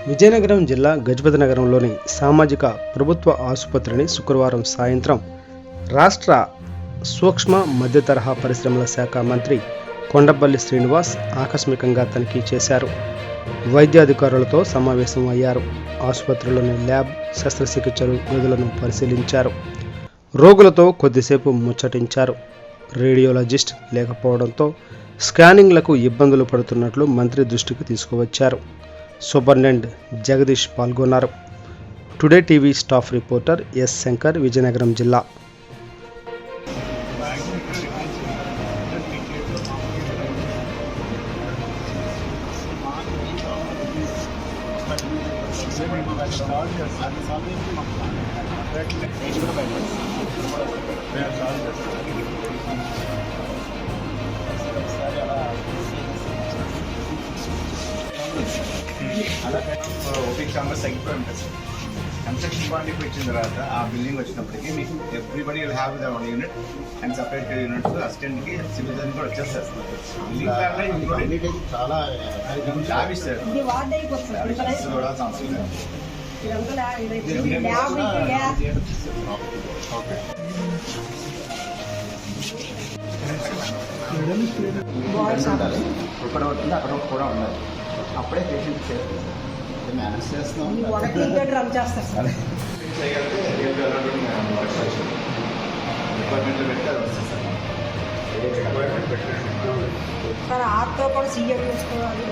విజయనగరం జిల్లా గజపతి నగరంలోని సామాజిక ప్రభుత్వ ఆసుపత్రిని శుక్రవారం సాయంత్రం రాష్ట్ర సూక్ష్మ మధ్య తరహా పరిశ్రమల శాఖ మంత్రి కొండపల్లి శ్రీనివాస్ ఆకస్మికంగా తనిఖీ చేశారు. వైద్యాధికారులతో సమావేశం అయ్యారు. ఆసుపత్రిలోని ల్యాబ్, శస్త్రచికిత్సలు గదులను పరిశీలించారు. రోగులతో కొద్దిసేపు ముచ్చటించారు. రేడియోలజిస్ట్ లేకపోవడంతో స్కానింగ్లకు ఇబ్బందులు పడుతున్నట్లు మంత్రి దృష్టికి తీసుకువచ్చారు. సూపరింటెండెంట్ జగదీష్ పాల్గొన్నారు. Today TV staff reporter yes Shankar, Vizianagaram జిల్లా. ఓపిక్ ఛాంబర్స్ తగ్గిపోయి ఉంటుంది సార్. కన్స్ట్రక్షన్ పాయింట్కి వచ్చిన తర్వాత ఆ బిల్డింగ్ వచ్చినప్పటికీ మీకు everybody will have the one unit and separate units అసిస్టెంట్కి సివిల్ సర్జన్ కూడా వచ్చేస్తారు. బిల్డింగ్ చాలా ల్యాబ్ ఇస్తారు కూడా అవసరం లేదు. ఇక్కడ అవుతుంది, అక్కడ కూడా ఉండాలి. అప్పుడే పేషెంట్ చేస్తారు. మేనేజ్ చేస్తాం. డిపార్ట్మెంట్లో పెట్టి అది వస్తుంది సార్. ఆర్తో కూడా సీఎం చేసుకోవాలి.